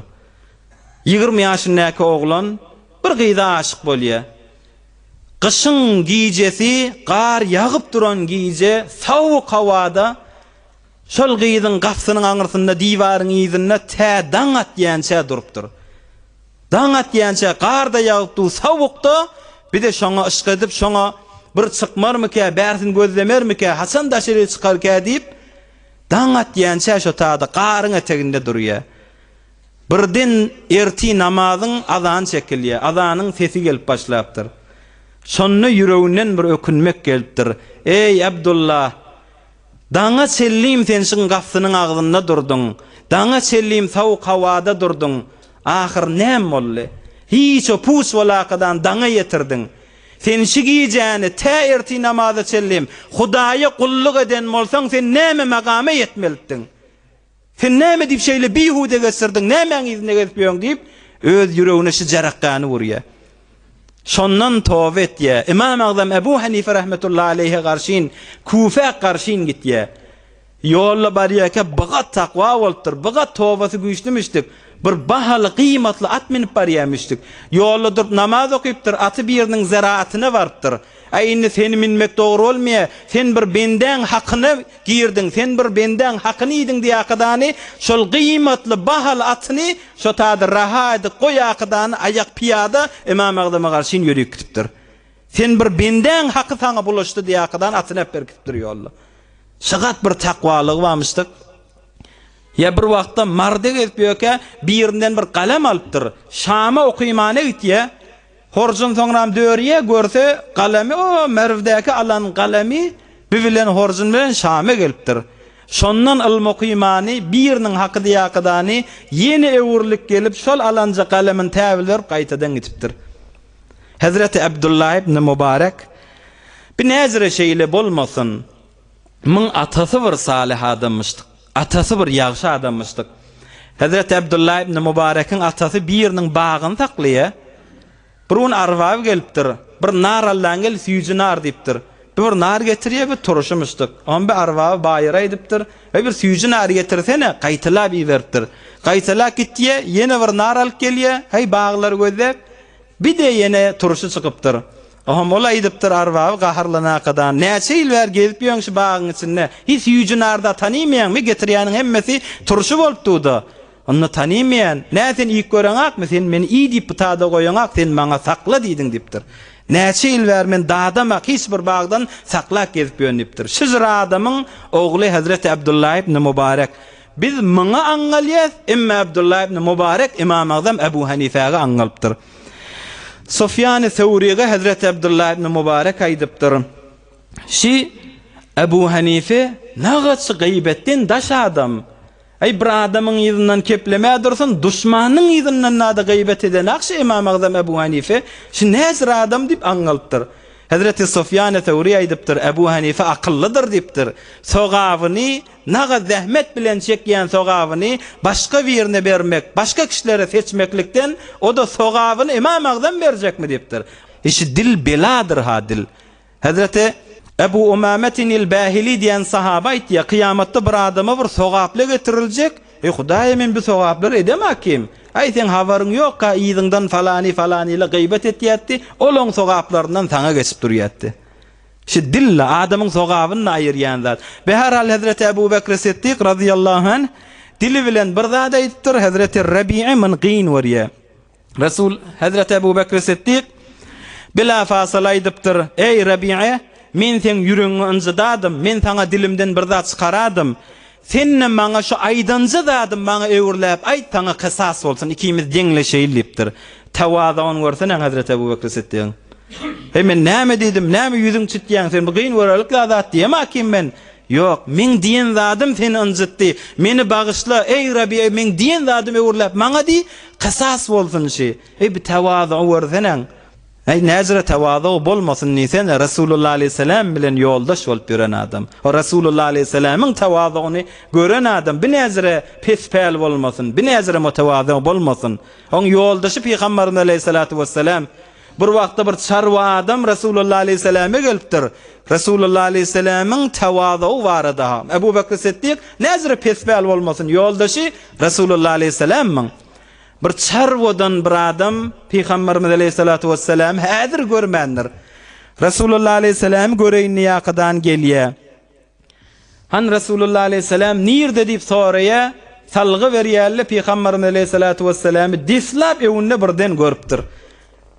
20 yaşındaki oğlan bir qiyda aşık bolýar. Qışın giyjesi, qar yağıp duran giyje, sawuk hawada şol qiydyň gapsynyň aňyrsynda diýwaryň ýyzynda tä daňat ýança durupdyr. Daňat ýança qarda ýagypdy, sawukda bir de şoňa ışk edip şoňa bir çykmarmyka, bärsin gözlemermika, Hasan daşary çykarka diýip daňat ýança şo taýda qaryň eteginde durýar. Birden erti namazyň azan çekilýär, azanyň sesi gelip başlapdyr. Şonny yüreginden bir ökünmek gelipdir. Ey Abdullah, daňa sellim sen şun gapsynyň agzynda durdun. Daňa sellim sawuk hawada durdun. Ahir näme boldy? Hiç o pus walakadan daňa ýetirdin. Sen şigijäni tä erti namaza sellim, Hudaýa kulluk eden bolsaň sen näme magama ýetmelidiň? Sen näme diýip şeýle bihude geçirdin, näme ýyzyna geçipýän diýip öz yüregine şu jarakkany wurýar. Şondan tövbe etýär. İmam Azam Ebu Hanife rahmetullahi aleyhi garşin Kufa garşin gitýär. Ýolla barýaka bagat takwa bolupdyr. Bagat tövbesi güýçlümişdik. Bir bahaly kıymatly at minip barýarmışdyk. Ýolda durup namaz okypdyr, aty bir ýeriniň zarahatyna barypdyr. Aýyny seni minmek dogry bolmaýar. Sen bir benden hakyny girdin, sen bir benden hakyny ýedin diýakydany, şol kıymatly bahaly atyny şo taýda raha edip goýakydany aýak piyada Imam Azama garşy ýörüp gitipdir. Sen bir benden haky saňa bulaşdy diýakydany atyny berkipdir ýolda. Şagat bir takwalyg barmyşdyk. Ya bir wagtda marda gezip ýöke birinden bir kalem alypdyr. Şama okuýmana gitýär. Horjun soňram döriye görse kalemi o Mervdäki alan kalemi bilen horjun bilen Şama gelipdir. Şondan ilm okuýmany biriniň haky diýakydany ýeni ewurlik gelip şol alanja kalemin täwil berip gaýtadan gitipdir. Hazreti Abdullah ibn Mübarek bir näzire şeýle bolmasyn. Myň atasy bir salih adammışdyk. Atasy bir ýagşy adammışdyk. Hazreti Abdullah ibn Mübarekiň atasy biriniň bagyny saklaýar. Birun arwaw gelipdir. Bir nar allangel süýjü nar diýipdir. Bir nar getirýär bir turuşymyşdyk. On bir arwaw baýra edipdir. Ve bir süýjü nar getirsene gaýtylap ýeripdir. Gaýtylap gitýär, ýene bir nar alyp gelýär. Hey baglar gözlep bir de ýene turuşy çykypdyr. Aham ola edipdir arwaw gaharlanakadan. Näçe ýyl ber gezip ýöň şu bagyň içinde. Hiç süýjü narda tanymaýanmy getirýäniň hemmesi turuşy bolupdyda. Onu tanymayan, näsen ilk göreňakmy sen meni iyi diýip butada goýaňak, sen maňa sakla diýdin diýipdir. Näçe ýyl ber men dadamak hiç bir bagdan saklap gezip ýönüpdir. Şu adamyň ogly Hazreti Abdullah ibn Mübarek. Biz maňa aňalýas, emma Abdullah ibn Mübarek İmam Azam Ebu Hanife'ge aňalypdyr. Sufyan-ı Thawri'ge Hazreti Abdullah ibn Mübarek aýdypdyr. Şi Ebu Hanife nagaçy gıybetden daş adam. Ay bir adamın ýyzynyň kepleme dursun, düşmanyň ýyzynyň nada gıybet eden akşy Imam Azam Ebu Hanife, şu näzir adam diýip aňalypdyr. Hazreti Sufyan Thawri aýdypdyr, Ebu Hanife akyllydyr diýipdir. Sogawyny naga zähmet bilen çekýän sogawyny başga birine bermek, başga kişilere seçmeklikden o da sogawyny Imam Agzam berjekmi diýipdir. Işi dil beladır ha dil. Hazreti Ebu Umametinil Bahili diýen sahaba aýtdy, kıyamatda bir adama bir sogaply getiriljek. Hudaýa men bu sogaply edemäkim. Ay sen habaryň ýok ka ýygyňdan falany ile gıybet etýärdi, olaň sogaplaryndan saňa geçip durýardy. Şu dil adamyň sogabyny aýyrýan zat. Behar Hazreti Ebu Bekr Siddiq radıyallahu anh dili bilen bir zat aýtdyr. Hazreti Rabi'a min Qin wariya. Resul Hazreti Ebu Bekr Siddiq bila fasala aýdypdyr. Ey Rabi'a, men sen ýüregiňi ynjydadym, men saňa dilimden bir zat çykaradym. Senne maňa şu aýdanjy zadym maňa öwürläp aýt, saňa kysas bolsun, ikimiz deňleşeýilipdir. Tawazuň görsen Hazreti Ebu Bekr Siddiq. Men näme diýdim, näme ýüzüň çitýän, sen bu gyn waralyk zat diýemäkim men. Ýok, men diýen zadym seni ynjytdy. Meni bagyşla ey Rabbi, men diýen zadym öwürläp maňa diýi kysas bolsun şi. Bir tawazu görsen. Näzire tawazu bolmasyn niýsen Rasulullah aleyhisselam bilen ýoldaş bolup ýören adam. O Rasulullah aleyhisselamyň tawazuny gören adam bir näzire pespäl bolmasyn, bir näzire mutawazy bolmasyn. Oň ýoldaşy Peýgamberimiz aleyhissalatu vesselam bir wagtda bir çarwa adam Rasulullah aleyhisselame gelipdir. Rasulullah aleyhisselamyň tawazu barada. Ebu Bekr Siddiq näzire pespäl bolmasyn, ýoldaşy Rasulullah aleyhisselamyň. Bir çarwadan bir adam Peýgamberimiz aleyhissalatu vesselam häzir görmändir. Rasulullah aleyhisselam göreýin ýakadan gelýär. Han Rasulullah aleyhisselam nirde diýip soraýa, salgy berýärli Peýgamberimiz aleyhissalatu vesselam dislap ewünde birden görüpdir.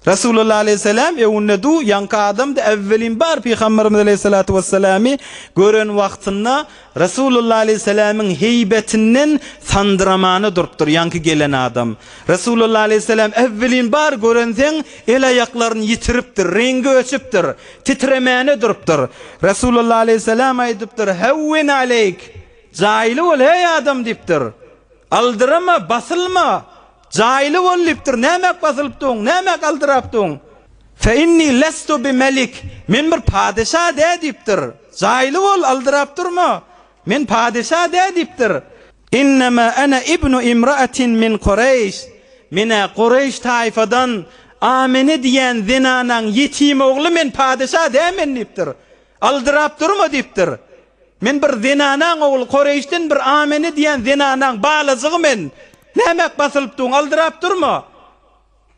Rasulullah aleyhisselam ewünde du ýanka adam da evvelin bar Peýgamberimiz aleyhissalatu vesselami gören wagtynda Rasulullah aleyhisselamyň heýbetinden sandramany durupdyr ýanky gelen adam. Rasulullah aleyhisselam evvelin bar görenseň el aýaklaryny ýitiripdir, rengi öçüpdir, titremäne durupdyr. Rasulullah aleyhisselam aýdypdyr, "Hawwin aleyk." Jaýly bol hey adam diýipdir. Aldyrma, basylma. Jaýly bolupdyr, näme basylypdyň, näme galdyrapdyň? Fe inni lestu bi melik. Men bir padişah diýipdir. Jaýly bol, aldyrap durma. Men padişah diýipdir. Innema ana ibnu imra'atin min Quraysh. Mena Quraysh taýfadan Amine diýen zinanyň ýetim ogly men padişah diýmen diýipdir. Aldyrap durma diýipdir. Men bir zinanyň ogly Qurayşden bir Amine diýen zinanyň balazygy men. Nämek basylypdyň, aldyrap durma.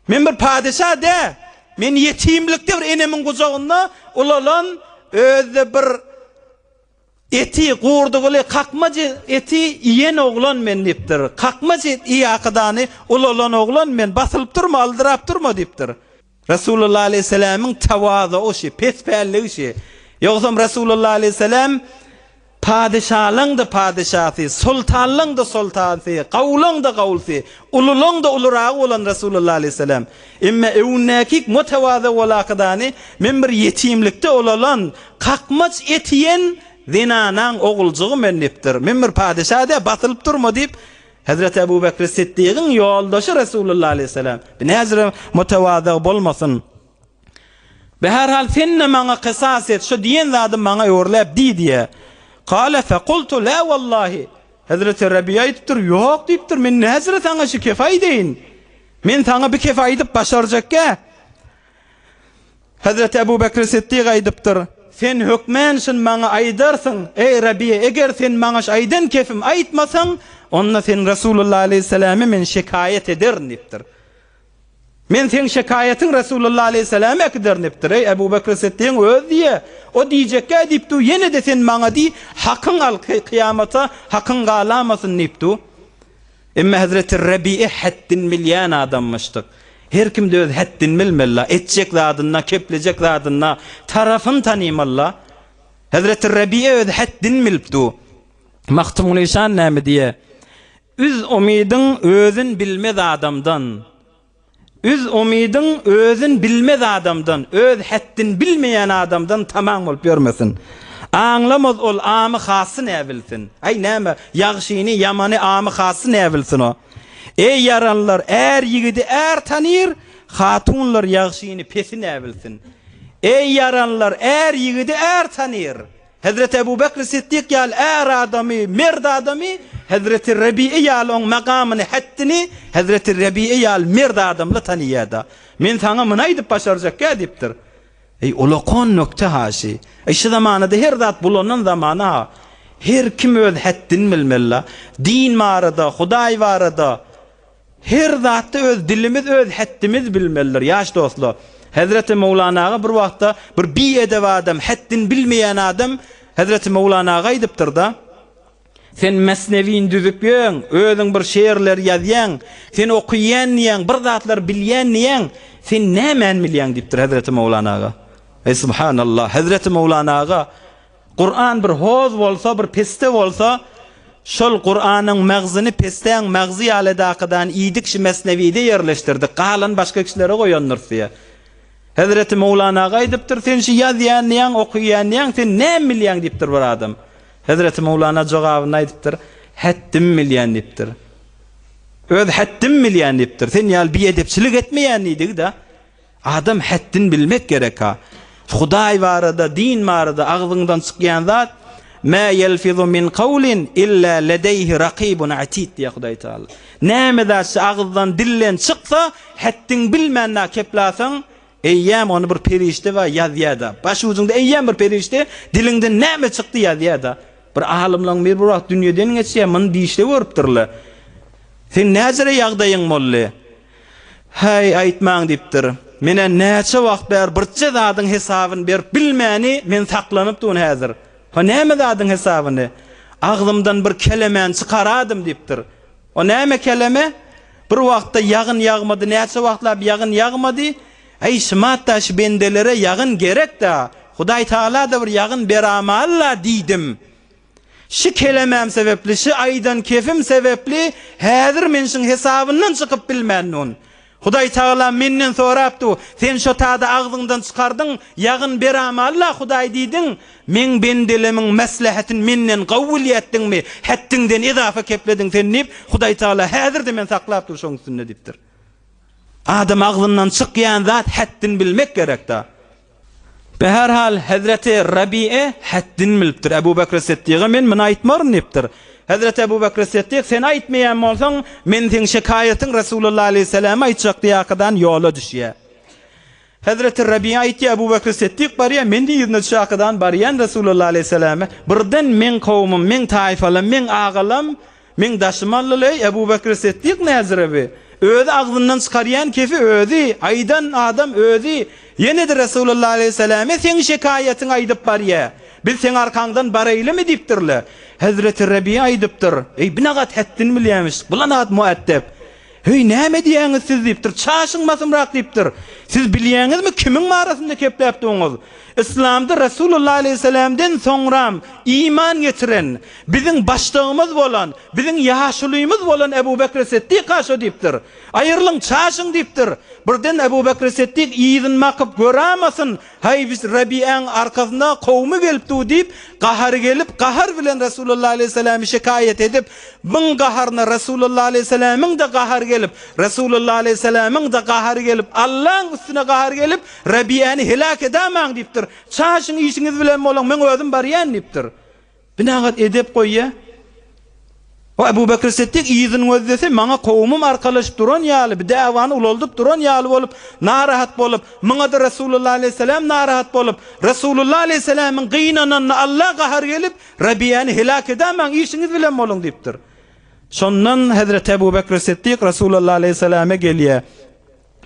Men bir padişah de. Men yetimlikde bir enemiň guzagynda ulalan özü bir eti gurdugyly kakmacı eti iyen oglan men diýipdir. Kakmacı ýakydany ulalan oglan men basylyp durma, aldyrap durma diýipdir. Rasulullah aleyhisselamyň tawazu şi, pespälligi şi. Ýogsa Rasulullah aleyhisselam padişahlyň da padişahsy, sultanlyň da sultansy, gawlyň da gawlsy, ululuň da uluragy bolan Rasulullah aleyhisselam. Emma ewnnäkik mutawazy bolakydany men bir yetimlikde olalan kakmaç etiyen zinanyň oguljugy men diýipdir. Men bir padişah da basylyp durma diýip Hazreti Ebu Bekr Siddiq'in ýoldaşy Rasulullah aleyhisselam. Näzire mutawazy bolmasyn. Beherhal senne maňa kysas et, şu diýen zadym maňa öwürläp diýdi. Qala fa qultu la wallahi. Hazreti Rabi'a aýdypdyr, ýok diýipdir, men näzire saňa şu kefay deýin. Men saňa bir kefay diýip başarjakka. Hazreti Ebu Bekr Siddiq aýdypdyr, sen hökmenşin maňa aýdarsyň, ey Rabi'a, eger sen maňa aýdan kefim aýtmasaň, onda sen Rasulullah aleyhisselamy men şikayet ederin diýipdir. Men sen şikayetin Rasulullah aleyhisselam ekdernipdir. Ey Ebu Bekr Siddiq öz diye. O diýjekkä diýipdi, ýene de sen maňa diýi, hakyň al kıyamata, hakyň galamasyn diýipdi. Emma Hazreti Rabi'a haddin bilýän adammışdyk. Her kim de öz haddin bilmella, etjek zadyna, keplejek zadyna tarafyn tanymalla. Hazreti Rabi'a öz haddin bilipdi. Maktumul İşan näme diýe? Üz umydyň özün bilmez adamdan. Üz umydyň özün bilmez adamdan, öz haddin bilmeýän adamdan tamam bolup ýörmesin. Aňlamaz ol amy hasy näbilsin. Ay näme, ýagşyny, ýamany amy hasy näbilsin o. Ey yaranlar, er ýigidi er tanýyr, hatunlar ýagşyny pesi näbilsin. Ey yaranlar, er yigidi er tanir. Hazreti Ebu Bekr Siddiq yal er adamı, merd adamı, Hazreti Rabi'i yal on makamını, hattini, Hazreti Rabi'i yal merd adamla taniyada. Men sana mına edip başaracak ya diptir. Ey olakon nokta haşi. Şu zamanada her zat bulunan zamana, her kim öz hattini bilmella, din marada, Huday varada, her zatta öz dilimiz, öz hattimiz bilmeller. Yaş dostlar. Hazreti Mevlana'ga bir vaqtda bir bi-edeb adam, haddin bilmeyen adam Hazreti Mevlana'ga aydypdyr da. Sen mesnevin düzükýän, özüň bir şeýerler ýazýan, sen okuýan, bir zatlar bilýän, sen nämen bilýän diýipdir Hazreti Mevlana'ga. Ey subhanallah, Hazreti Mevlana'ga Kur'an bir hoz bolsa, bir peste bolsa, şol Kur'anyň magzyny pesteň magzy ýalydakydan iýdik şu mesnevide ýerleşdirdi. Galan başga kişilere goýandyr. Hazreti Mevlana'ga aydypdyr, sen şu ýazýan, okuýan, sen näme bilýän diýipdir bir adam. Hazreti Mevlana jogabyny aydypdyr, haddim bilýän diýipdir. Öz haddim bilýän diýipdir. Sen ýal biýedepçilik etmeýän diýdik da. Adam haddin bilmek gerek ha. Huday barada, din barada agzyňdan çykýan zat, ma yelfizu min qawlin illa ladayhi raqibun atid diýär Hudaý Taala. Näme de şu agzydan dillen çyksa, haddin bilmänä keplasaň, eýýäm onu bir perişte we ýazýada. Baş ucunda eýýäm bir perişte dilinden näme çykdy ýazýada. Bir alimlaň bir wagt dünýeden geçýär, men diýişde görüpdirler. Sen näjere ýagdaýyň bolly? Hay aýtmaň diýipdir. Mene näçe wagt ber birçe zadyň hesabyny berip bilmäni men saklanypdym häzir. Ha näme zadyň hesabyny? Agzymdan bir kelemeni çykaradym diýipdir. O näme keleme? Bir wagtda ýagyn ýagmady, näçe wagtlar ýagyn ýagmady. Ey şimattaş bendelere ýagyn gerek da, Hudaý Taala da bir ýagyn beramalla diýdim. Şu kelemem sebepli, şu aydan kefim sebepli, häzir men şuň hesabyndan çykyp bilmändim. Hudaý Taala menden sorapdy, sen şo taada agzyňdan çykardyň, ýagyn beramalla Hudaý diýdiň, men bendelemiň maslahatyny menden gowul etdiňmi, hattiňden izafa keplediň sen nip, Hudaý Taala häzirde men saklapdyr şoň üstünde diýipdir. Adam agzyndan çykýan zat haddin bilmek gerek da. Beherhal Hazreti Rabi'e haddin bilipdir. Ebu Bekr Siddiq'a men mına aýtmaryn diýipdir. Hazreti Ebu Bekr Siddiq sen aýtmaýan bolsaň men seň şikayetin Resulullah aleyhisselam'a aýtjak diýakydan ýola düşýär. Hazreti Rabi'e aýtdy Ebu Bekr Siddiq barýa men diýýärne şakadan barýan Resulullah aleyhisselam'a birden men kowmum, men taýfalam, men agalam, men daşmanlyly Ebu Bekr Siddiq näzirebe? Özü agzyndan çykarýan kefi özü, aydan adam özü. Yine de Resulullah aleyhisselam'a sen şikayetin aýdyp barýa. Biz sen arkaňdan baraýlymy diýipdirler. Hazreti Rabi aýdypdyr. Ey binagat haddin bilýämis. Bulanat muaddep. Hey näme diýäňiz siz diýipdir. Çaşyňmasymrak diýipdir. Siz bilýäňizmi kimiň marasynda kepläpdiňiz? İslamda Resulullah aleyhisselam'dan soňram iman getiren, biziň başlygymyz bolan, biziň ýaşulygymyz bolan Ebu Bekr Siddiq haşo diýipdir. Aýyrlyň çaşyň diýipdir. Birden Ebu Bekr Siddiq ýygyny makyp görämasyn. Hay biz Rabi'ň arkasynda kowmy gelipdi diýip, gahar gelip, gahar bilen Resulullah aleyhisselam'y şikayet edip, bu gaharna Resulullah aleyhisselam'yň da gahar gelip, Resulullah aleyhisselam'yň da gahar gelip, Allah'ın üstüne gahar gelip, Rabi'ni helak edämäň diýipdir. Çaşyň işiňiz bilen bolan, men özüm barýan diýipdir. Binagat edep goýýa. O Ebu Bekr Siddiq ýygyny gözlese, maňa kowmum arkadaşyp duran ýaly, bir däwany ululdyp duran ýaly bolup, narahat bolup, maňa da Resulullah aleyhisselam narahat bolup, Resulullah aleyhisselam'yň gynanyna Allah gahar gelip, Rabi'ni helak edämäň işiňiz bilen bolan diýipdir. Şondan Hazreti Ebu Bekr Siddiq Resulullah aleyhisselam'a gelýär.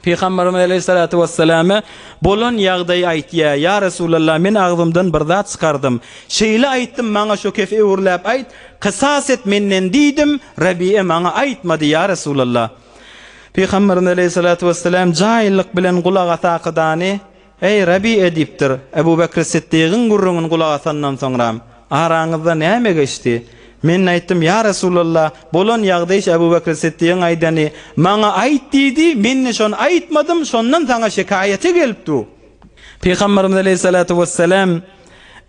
Peygamberimiz aleyhissalatu vesselam'a bolan ýagdaý aýtýar. Ya Resulullah, men agzymdan bir zat çykardym. Şeýle aýtdym, maňa şo kefe urlap aýt, qisas et menden diýdim. Rabi'e maňa aýtmady ya Resulullah. Peygamberimiz aleyhissalatu vesselam jaýlyk bilen gulak ataqydany, ey Rabi'e diýipdir. Ebu Bekr Siddiq'in gurrunyny gulak atandan soňra araňyzda näme geçdi? Men aýtdym, ya Resulullah, bolan ýagdaý Ebu Bekr Siddiq'in aýdany, maňa aýt diýdi, men şonu aýtmadym, şondan saňa şikayete gelipdi. Peygamberimiz aleyhissalatu vesselam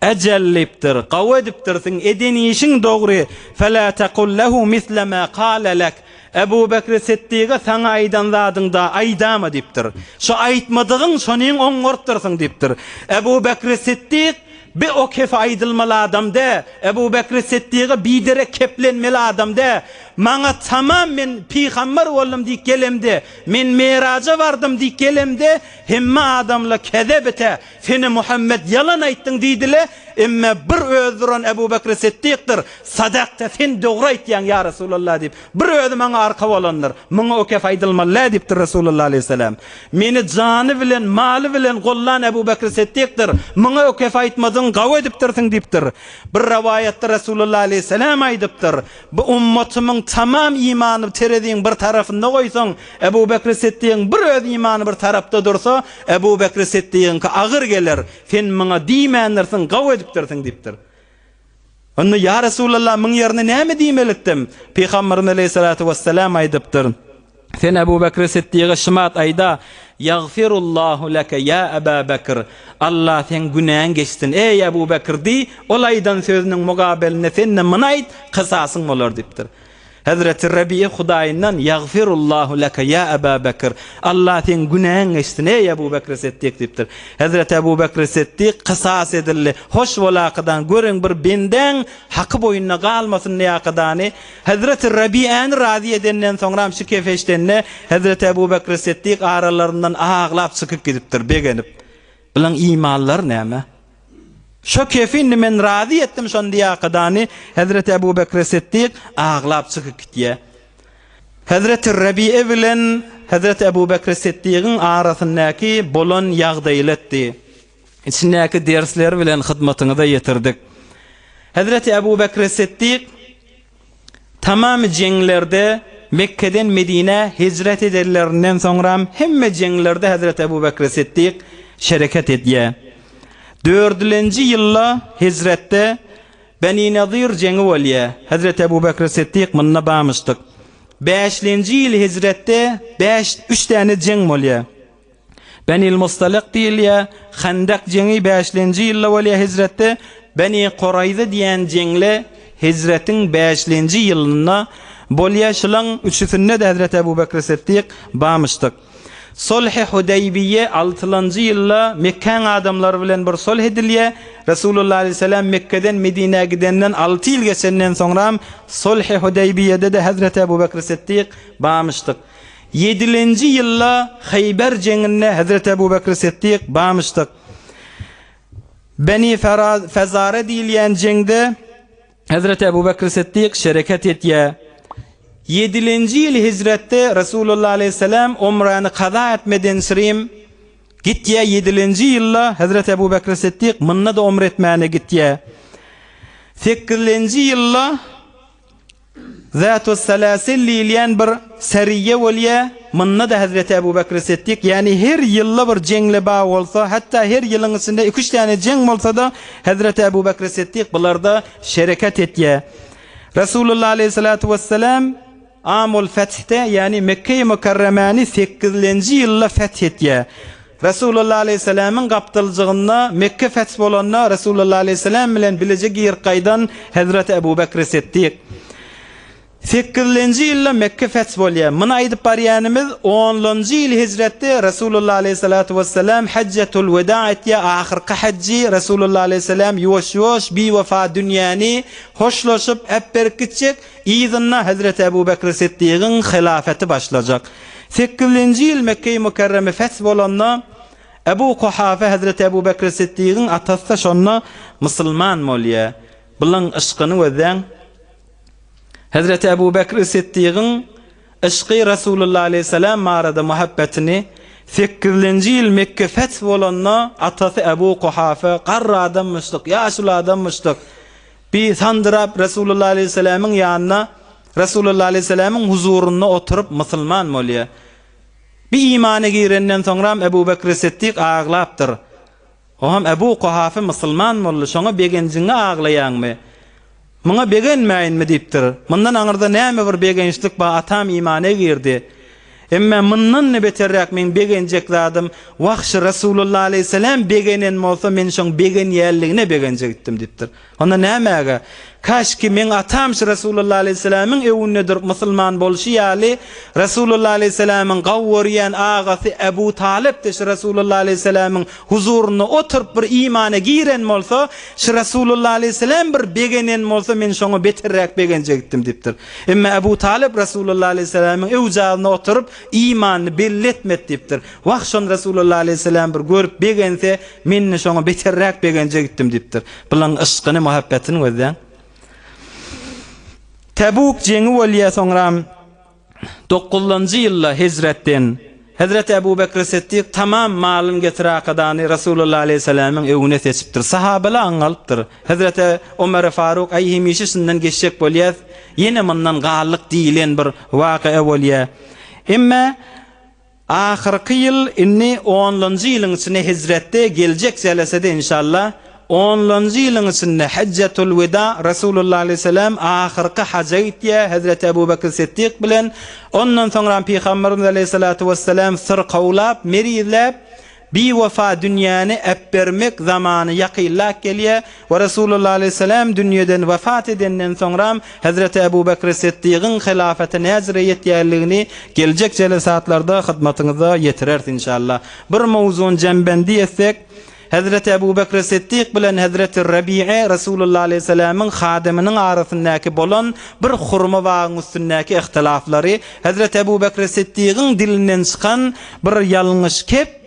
ejellipdir, gawa edipdir, sen edeni işiň dogry, fala taqul lahu misla ma qala lak. Ebu Bekir Siddiq'a sana aydan zadın da aydama diptir. Şu aytmadığın şonuň oňortdyrsyn diptir. Ebu Bekir Siddiq bir o kefe aydılmalı adam de, Ebu Bekir Siddiq'a bidere keplenmeli adam de, mana tamam men peygamber oldum dik gelemde, men meraja vardım dik gelemde, hemme adamla kezebete, seni Muhammed yalan ayttın diydile, emme bir özüron Ebu Bekir Siddiq'tir, sadakta sen doğru aytyan ya Resulullah deyip, bir özü mana arka olanlar, mana o kefe aydılmalı diptir Resulullah aleyhisselam. Meni canı bilen, malı bilen gollan Ebu Bekir Siddiq'tir, mana o kefe aytmadın gav ediptirsin diptir. Bir rivayette Resulullah aleyhisselam aydıptır. Bu ummatımın tamam imanı terediğin bir tarafında koysan, Ebu Bekir Siddiq'in bir öz imanı bir tarafta dursa, Ebu Bekir Siddiq'in ki ağır gelir, sen mana diýmändirsin, gav ediptirsin diptir. Onu ya Resulullah min yerine näme diýmelikdim? Peygamberimiz aleyhissalatu vesselam aydıptır. Sen Ebu Bekir Siddiq'a şımat ayda, Yagfirullahu leke ya Ebu Bekir. Allah sen günahın geçsin ey Ebu Bekir di, olaydan sözünün mugabeline sen ne ayt, kısasın olur diptir. Hazreti Rabi'ye Hudaýyndan Yagfirullahu leke ya Ebu Bekir. Allah sen günahın geçsin ey Ebu Bekir Siddiq diptir. Hazreti Ebu Bekir Siddiq kısas edildi. Hoş volaqadan görün bir benden hakkı boyunna kalmasın niyakadani. Hazreti Rabi'ani razı edenden sonra şu kefeştenine Hazreti Ebu Bekir Siddiq aralarından ağlap çıkıp gidiptir begenip. Bilen imanlar näme? Şu kefini men razı ettim şon diyakadani Hazreti Ebu Bekir Siddiq ağlap çıkıp gitdiye. Hazreti Rabi'e bilen Hazreti Ebu Bekir Siddiq'in arasındaki bolan ýagdaýletdi. İçindäki dersler bilen hyzmatyny da ýetirdik. Hazreti Ebu Bekir Siddiq tamam jeňlerde Mekke'den Medine hicret edenlerinden sonra hemme jeňlerde Hazreti Ebu Bekir Siddiq şereket edýär. 4-nji ýylda hicrette Beni Nadir jeňi bolýar. Hazreti Ebu Bekir Siddiq munna bamyşdyk. 5-nji ýyl hicrette 3 tane jeň bolýar. Beni Mustaliq diýilýär. Handak jeňi 5-nji ýylda bolýar hicrette. Beni Qurayza diýen jeňle hicretin 5-nji ýylyna bolýar. Şolaň üçüsinde de Hazreti Ebu Bekir Siddiq bamyşdyk. Sulh-i Hudaybiye 6-njy ýylda Mekke adamlary bilen bir sulh edilýär. Resulullah aleyhisselam Mekke'den Medine'ye gidenden 6 yıl geçenden sonra Sulh-i Hudaybiye'de de Hazreti Ebu Bekir Siddiq bamyşdyk. 7-nji ýylda Hayber jeňine Hazreti Ebu Bekir Siddiq bamyşdyk. Beni Fazara diýilýän jeňde Hazreti Ebu Bekir Siddiq şereket etýär. 7-nji ýyl hicrette Resulullah aleyhisselam umrany kaza etmeden sirim gitýär. 7-nji ýylda Hazreti Ebu Bekir Siddiq munna da umre etmäne gitýär. 8-nji ýylda Zatus Salasil diýilýän bir seriýe bolýar. Munna da Hazreti Ebu Bekir Siddiq, yani her ýylda bir jeňle baý bolsa, hatta her ýylyň içinde 2-3 tane jeň bolsa da Hazreti Ebu Bekir Siddiq bularda şereket etýär. Resulullah aleyhissalatu vesselam Amul Feth'te, yani Mekke-i Mükerremäni 8-nji ýylda feth etýär. Resulullah aleyhisselam'ın gapdyljygyna Mekke feth bolanna Resulullah aleyhisselam bilen bilecek ýergaýdan Hazreti Ebu Bekir Siddiq. 8-nji ýylda Mekke feth bolýar. Muny aýdyp barýanymyz 10-njy ýyl hicretde Resulullah aleyhissalatu vesselam Hajjatul Weda etýär. Ahyrky hajji Resulullah aleyhisselam ýoş-ýoş bi-wefa dünýäni hoşlaşyp äpberkitjek. İzinna Hazreti Ebu Bekir Siddiq'in hilafeti başlayacak. 8-nji ýyl Mekke-i Mükerreme feth bolanna Ebu Kuhafa Hazreti Ebu Bekir Siddiq'in atasy şonna musulman bolýar. Bilen ışkyny wezen Hazreti Ebu Bekir Siddiq'in ışky Resulullah aleyhisselam marada muhabbetini 8-nji ýyl Mekke feth bolanna atasy Ebu Kuhafa garra adammışdyk, ýaşul adammışdyk. Bir sandırap Resulullah aleyhisselam'ın yanına, Resulullah aleyhisselam'ın huzuruna oturup musulman bolýar. Bir imana girenden sonra Ebu Bekir Siddiq ağlapdyr. Oğam Ebu Kuhafa musulman boldy, şoňa begenjiňe ağlaýanmy? Muňa begenmäýinmi diýipdir. Mundan aňyrda näme bir begençlik ba atam imana girdi. Emme mından ne beterrak men begenjek zadım wagşy Rasulullah aleyhisselam begenen bolsa men şoň begen ýerligine begenjek gitdim dipdir. Onda nämäge? Kaşki men atamşy Rasulullah aleyhisselamyň ewünde durup musulman bolşy ýaly Rasulullah aleyhisselamyň gawwurýan agasy Ebu Talib de Rasulullah aleyhisselamyň huzuruna oturup bir imana giren bolsa, şu Rasulullah aleyhisselam bir begenen bolsa men şoňa beterrak begenjek gitdim dipdir. Emme Ebu Talib Rasulullah aleyhisselamyň ewjagyna oturup imanny belletmet dipdir. Wagşon Rasulullah aleyhisselam bir görüp begense men şoňa beterrak begenjek gitdim dipdir. Bulan ışkyny, muhabbetini gözden. Tebuk jeňi bolýa soňram 9-njy ýylda hijretden Hazrat Ebu Bekr Siddiq tamam malyny getirakadan Rasulullah aleyhisselamyň ewüne seçipdir. Sahabalar aňalypdyr. Hazrat Ömer Faruk aýhymişinden geçjek bolýar. Ýene mundan galyk diýilen bir waka bolýar. Emma ahirki ýyl inni 10-njy ýylyň içine hijretde geljek jelesede inşallah 10-njy ýylyň içinde Hajjatul Weda Rasulullah aleyhisselam ahirki haja gitdi Hazrat Ebu Bekr Siddiq bilen. Ondan soňra Peygamberimiz aleyhissalatu vesselam sır gawlap, merizlap bi wafa dünýäni äpbermek zamany ýakynlap gelýär we Rasulullah aleyhisselam dünýeden wafat edenden soňra Hazrat Ebu Bekr Siddiq'in hilafety näzire ýetýärligini geljek jelesatlarda hyzmatyňyza ýetirer inşallah. Bir mowzuny jembendi etsek, Hazrat Ebu Bekr Siddiq bilen Hazrat Rabi'a Rasulullah aleyhisselamyň hadiminiň arasyndaky bolan bir hurma bagyň üstündäki ihtilaflary, Hazrat Ebu Bekr Siddiq'in dilinden çykan bir ýalňyş kep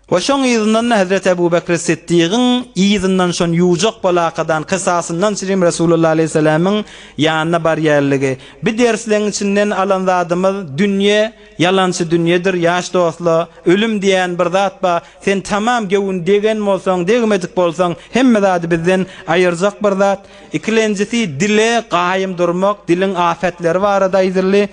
we şoň ýyzyndan Hazrat Ebu Bekr Siddiq'in ýyzyndan şon ýuwjak balakadan kysasyndan sirim Rasulullah aleyhisselamyň ýanyna barýarlygy. Bir dersleň içinden alan zadymyz dünýe yalançy dünýedir, ýaş dostlar, ölüm diýen bir zat ba, sen tamam gewün degen bolsaň, degmedik bolsaň, hemme zady bizden aýyrjak bir zat. Ikilenjisi dile gaýym durmak, dilin afetleri barada aýdyrly.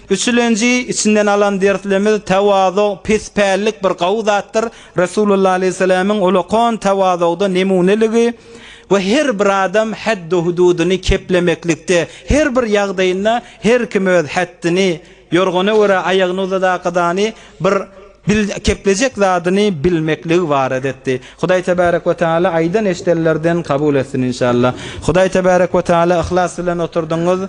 Üçüncü içinden alan derslerimiz tevazu, pisperlik bir gawzatdyr. Rasulullah aleyhisselamyň ulukon tewazuda nemuneligi ve her bir adam haddi hududuny keplemeklikde, her bir ýagdaýynda her kim öz haddini yorgona göre aýagyny uzadakadany bir keplejek zadyny bilmekligi var edetdi. Hudaý tebarek we taala aýdan eşdellerden kabul etsin inşallah. Hudaý tebarek we taala ihlas bilen oturduňyz.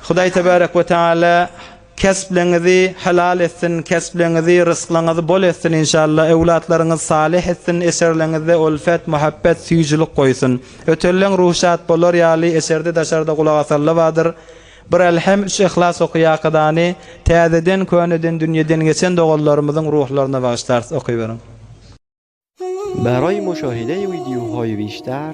Hudaý tebarek we taala kesbleňizi halal etsin, kesbleňizi rızklaňyzy bol etsin inşallah. Ewlatlaryňyz salih etsin, eserleňizde ulfet, muhabbet, süýjilik goýsun. Ötellen ruhsat bolar ýaly eserde daşarda kulak asarlar badyr. Bir elhem üç ihlas okuýakadany täzeden köneden dünýeden geçen dogallarymyzyň ruhlaryna bagışlarsy okuýberem. برای مشاهده ویدیوهای بیشتر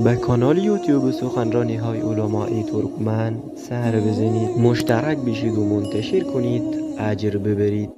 به کانال یوتیوب سخنرانی های علمای ترکمن سر بزنید، مشترک بشید و منتشر کنید، اجر ببرید.